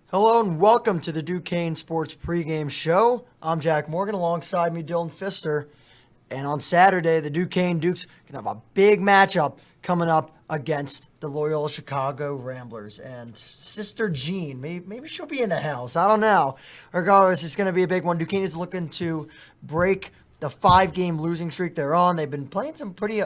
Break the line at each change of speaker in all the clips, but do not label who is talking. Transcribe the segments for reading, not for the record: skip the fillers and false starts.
Hello and welcome to the Duquesne Sports Pregame Show. I'm Jack Morgan, alongside me Dylan Pfister. And on Saturday, the Duquesne Dukes are going to have a big matchup coming up against the Loyola Chicago Ramblers. And Sister Jean, maybe she'll be in the house. I don't know. Regardless, it's going to be a big one. Duquesne is looking to break the 5-game losing streak they're on. They've been playing some pretty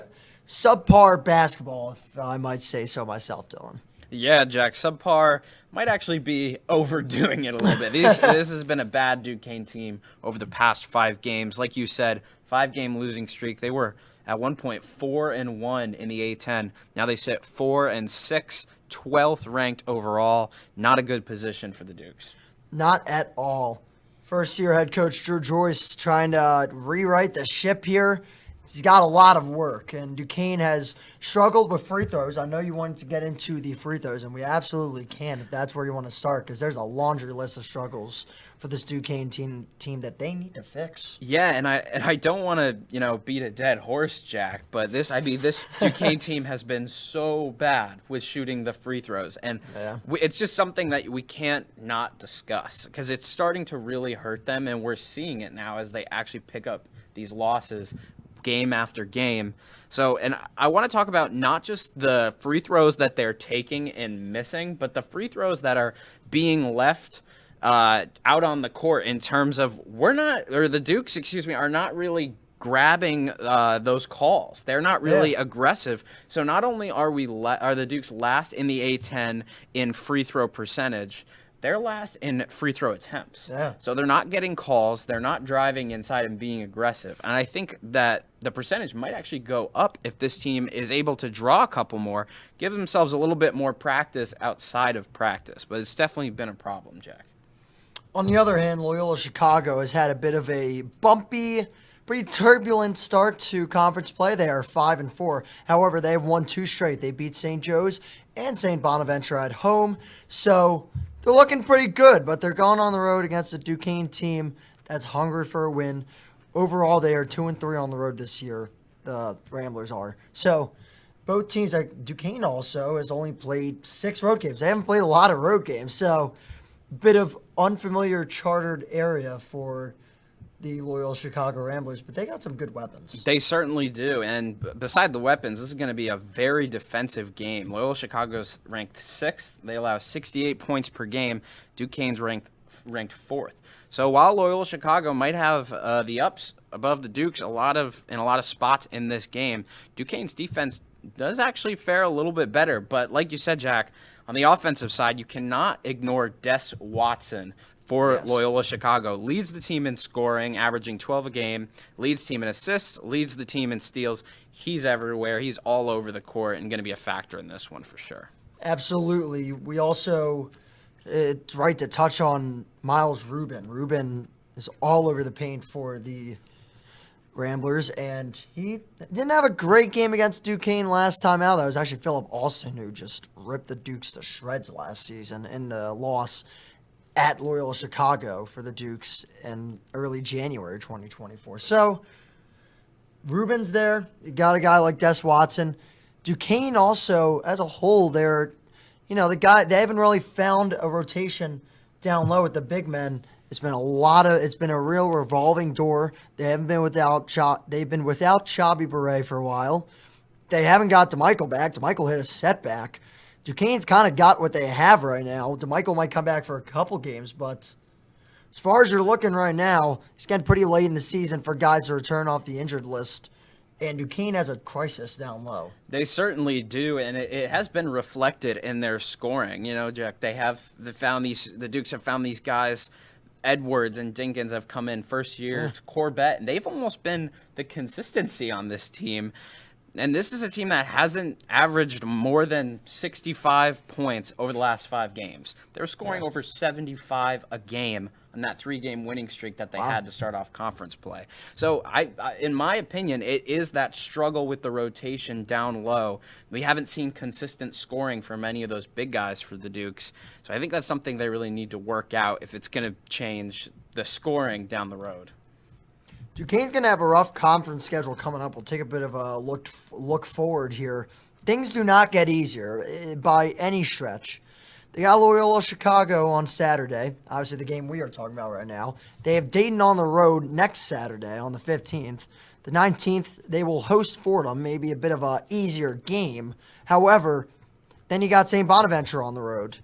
subpar basketball, if I might say so myself, Dylan.
Yeah, Jack, subpar might actually be overdoing it a little bit. This has been a bad Duquesne team over the past 5 games. Like you said, 5-game losing streak. They were at one point 4-1 in the A10. Now they sit 4-6, 12th ranked overall. Not a good position for the Dukes.
Not at all. First-year head coach Drew Joyce trying to rewrite the ship here. He's got a lot of work, and Duquesne has struggled with free throws. I know you wanted to get into the free throws, and we absolutely can if that's where you want to start, because there's a laundry list of struggles for this Duquesne team that they need to fix.
Yeah, and I don't want to beat a dead horse, Jack, but this Duquesne team has been so bad with shooting the free throws, and it's just something that we can't not discuss because it's starting to really hurt them, and we're seeing it now as they actually pick up these losses game after game. So, and I want to talk about not just the free throws that they're taking and missing, but the free throws that are being left out on the court in terms of the Dukes, are not really grabbing those calls. They're not really aggressive. So not only are the Dukes last in the A10 in free throw percentage, they're last in free throw attempts.
Yeah.
So they're not getting calls. They're not driving inside and being aggressive. And I think that the percentage might actually go up if this team is able to draw a couple more, give themselves a little bit more practice outside of practice. But it's definitely been a problem, Jack.
On the other hand, Loyola Chicago has had a bit of a bumpy, pretty turbulent start to conference play. They are 5-4. However, they have won 2 straight. They beat St. Joe's and St. Bonaventure at home. So they're looking pretty good, but they're going on the road against a Duquesne team that's hungry for a win. Overall, they are 2-3 on the road this year. The Ramblers are. So both teams, like Duquesne also has only played 6 road games. They haven't played a lot of road games. So bit of unfamiliar chartered area for the Loyola Chicago Ramblers, but they got some good weapons.
They certainly do. And beside the weapons, this is going to be a very defensive game. Loyola Chicago's ranked 6th. They allow 68 points per game. Duquesne's ranked 4th. So while Loyola Chicago might have the ups above the Dukes in a lot of spots in this game, Duquesne's defense does actually fare a little bit better. But like you said, Jack, on the offensive side, you cannot ignore Des Watson for Loyola Chicago. Leads the team in scoring, averaging 12 a game, leads team in assists, leads the team in steals. He's everywhere. He's all over the court and going to be a factor in this one for sure.
Absolutely. We also, it's right to touch on Miles Rubin. Rubin is all over the paint for the Ramblers, and he didn't have a great game against Duquesne last time out. That was actually Philip Alston who just ripped the Dukes to shreds last season in the loss at Loyola Chicago for the Dukes in early January 2024. So Rubin's there. You got a guy like Des Watson. Duquesne also, as a whole, they haven't really found a rotation down low with the big men. It's been a real revolving door. They've been without Chabi Beret for a while. They haven't got DeMichael back. DeMichael hit a setback. Duquesne's kind of got what they have right now. DeMichael might come back for a couple games, but as far as you're looking right now, it's getting pretty late in the season for guys to return off the injured list. And Duquesne has a crisis down low.
They certainly do, and it has been reflected in their scoring. Jack, the Dukes have found these guys. Edwards and Dinkins have come in first year, Corbett, and they've almost been the consistency on this team. And this is a team that hasn't averaged more than 65 points over the last 5 games. They're scoring over 75 a game on that 3-game winning streak that they had to start off conference play. So, in my opinion, it is that struggle with the rotation down low. We haven't seen consistent scoring from any of those big guys for the Dukes. So I think that's something they really need to work out if it's going to change the scoring down the road.
Duquesne's going to have a rough conference schedule coming up. We'll take a bit of a look forward here. Things do not get easier by any stretch. They got Loyola Chicago on Saturday. Obviously, the game we are talking about right now. They have Dayton on the road next Saturday on the 15th. The 19th, they will host Fordham, maybe a bit of a easier game. However, then you got St. Bonaventure on the road.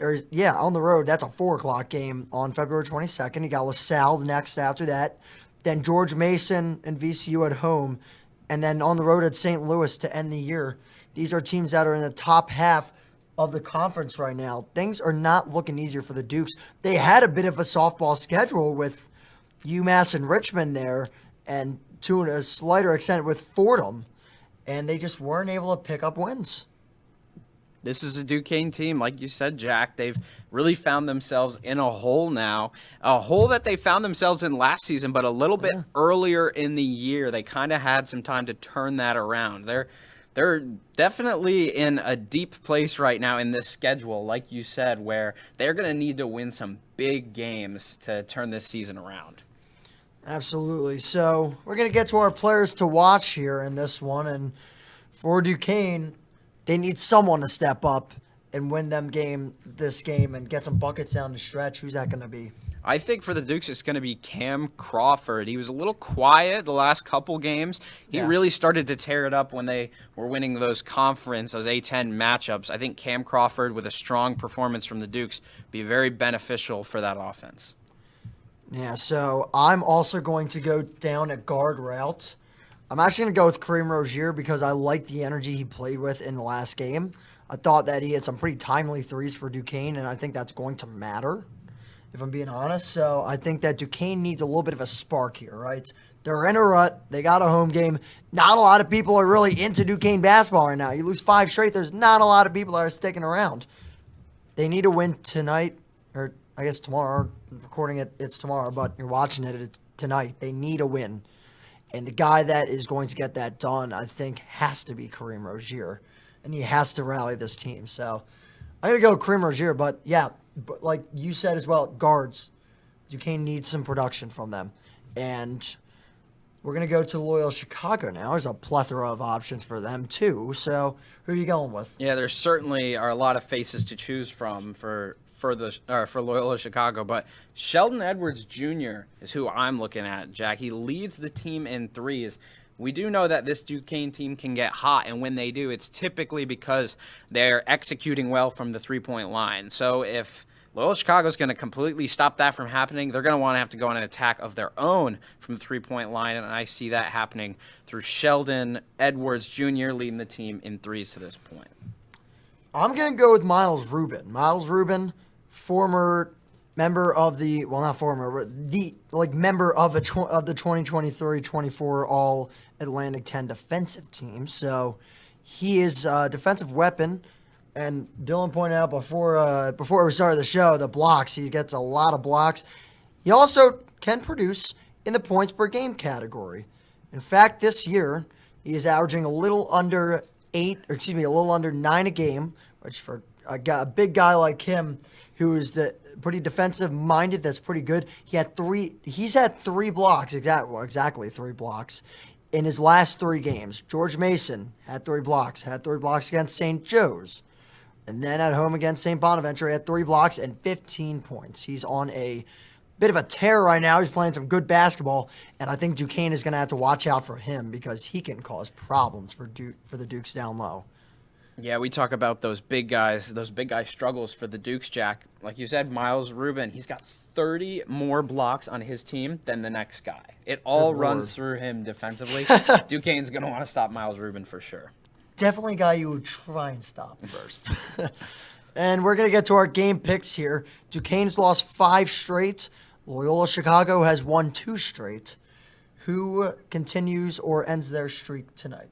On the road. That's a 4 o'clock game on February 22nd. You got LaSalle next after that. Then George Mason and VCU at home. And then on the road at St. Louis to end the year. These are teams that are in the top half of the conference right now. Things are not looking easier for the Dukes. They had a bit of a softball schedule with UMass and Richmond there, and to a slighter extent with Fordham, and they just weren't able to pick up wins.
This is a Duquesne team, like you said, Jack. They've really found themselves in a hole now, a hole that they found themselves in last season, but a little bit earlier in the year. They kind of had some time to turn that around. They're definitely in a deep place right now in this schedule, like you said, where they're going to need to win some big games to turn this season around.
Absolutely. So we're going to get to our players to watch here in this one. And for Duquesne, they need someone to step up and win this game and get some buckets down the stretch. Who's that going to be?
I think for the Dukes, it's going to be Cam Crawford. He was a little quiet the last couple games. He really started to tear it up when they were winning those A-10 matchups. I think Cam Crawford, with a strong performance from the Dukes, be very beneficial for that offense.
Yeah, so I'm also going to go down a guard route. I'm actually going to go with Kareem Rozier because I like the energy he played with in the last game. I thought that he had some pretty timely threes for Duquesne, and I think that's going to matter, if I'm being honest. So I think that Duquesne needs a little bit of a spark here, right? They're in a rut. They got a home game. Not a lot of people are really into Duquesne basketball right now. You lose 5 straight, there's not a lot of people that are sticking around. They need to win tonight, or I guess tomorrow. Recording it, it's tomorrow, but you're watching it, it's tonight. They need a win. And the guy that is going to get that done, I think, has to be Kareem Rozier. And he has to rally this team. So I'm going to go Kareem Rozier. But, yeah, like you said as well, guards. Duquesne needs some production from them. And we're going to go to Loyola Chicago now. There's a plethora of options for them, too. So who are you going with?
Yeah, there certainly are a lot of faces to choose from for Loyola Chicago, but Sheldon Edwards Jr. is who I'm looking at, Jack. He leads the team in threes. We do know that this Duquesne team can get hot, and when they do, it's typically because they're executing well from the three-point line. So if Loyola Chicago is going to completely stop that from happening, they're going to have to go on an attack of their own from the three-point line, and I see that happening through Sheldon Edwards Jr. leading the team in threes to this point.
I'm going to go with Miles Rubin. Miles Rubin, former member of the, well, not former, but member of the 2023-24 All-Atlantic 10 defensive team. So he is a defensive weapon. And Dylan pointed out before we started the show, the blocks. He gets a lot of blocks. He also can produce in the points per game category. In fact, this year, he is averaging a little under 9 a game, which for a big guy like him, who is pretty defensive minded, that's pretty good. He's had 3 blocks, exactly 3 blocks in his last 3 games. George Mason had 3 blocks against St. Joe's. And then at home against St. Bonaventure, he had 3 blocks and 15 points. He's on a bit of a tear right now. He's playing some good basketball, and I think Duquesne is going to have to watch out for him because he can cause problems for the Dukes down low.
Yeah, we talk about those big guy struggles for the Dukes, Jack. Like you said, Miles Rubin, he's got 30 more blocks on his team than the next guy. It all runs through him defensively. Duquesne's going to want to stop Miles Rubin for sure.
Definitely a guy you would try and stop first. And we're going to get to our game picks here. Duquesne's lost 5 straight. Loyola Chicago has won 2 straight. Who continues or ends their streak tonight?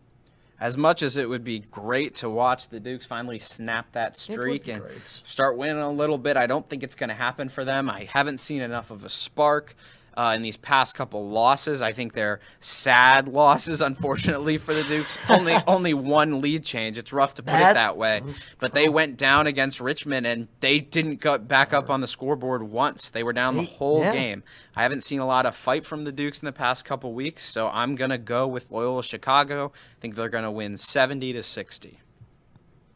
As much as it would be great to watch the Dukes finally snap that streak and start winning a little bit, I don't think it's going to happen for them. I haven't seen enough of a spark in these past couple losses. I think they're sad losses, unfortunately, for the Dukes. Only 1 lead change. It's rough to put it that way. But they went down against Richmond, and they didn't get back up on the scoreboard once. They were down the whole game. I haven't seen a lot of fight from the Dukes in the past couple weeks, so I'm going to go with Loyola Chicago. I think they're going to win 70-60.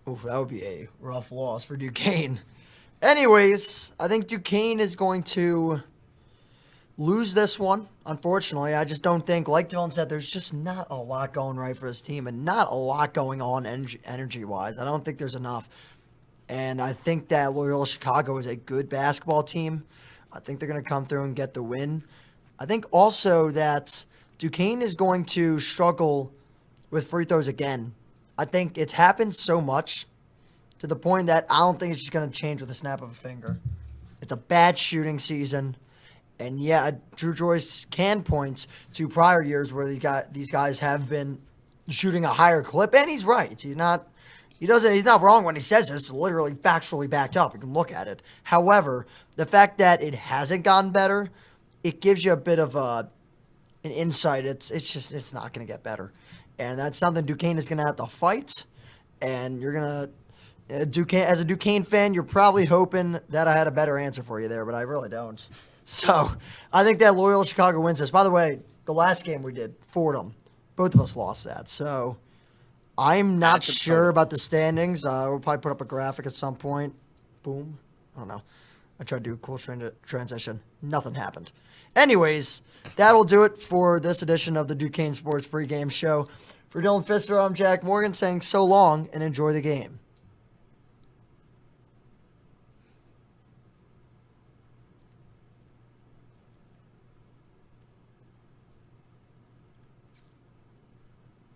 Oof, that would be a rough loss for Duquesne. Anyways, I think Duquesne is going to lose this one, unfortunately. I just don't think, like Dylan said, there's just not a lot going right for this team and not a lot going on energy-wise. I don't think there's enough. And I think that Loyola Chicago is a good basketball team. I think they're going to come through and get the win. I think also that Duquesne is going to struggle with free throws again. I think it's happened so much to the point that I don't think it's just going to change with a snap of a finger. It's a bad shooting season. And yeah, Drew Joyce can point to prior years where these guys have been shooting a higher clip, and he's right. He's not wrong when he says this. It's literally factually backed up. You can look at it. However, the fact that it hasn't gotten better, it gives you a bit of an insight. It's not going to get better, and that's something Duquesne is going to have to fight. And you're gonna as a Duquesne fan, you're probably hoping that I had a better answer for you there, but I really don't. So I think that Loyola Chicago wins this. By the way, the last game we did, Fordham, both of us lost that. So I'm not sure about the standings. We'll probably put up a graphic at some point. Boom. I don't know. I tried to do a cool transition. Nothing happened. Anyways, that'll do it for this edition of the Duquesne Sports Pregame Show. For Dylan Pfister, I'm Jack Morgan saying so long and enjoy the game.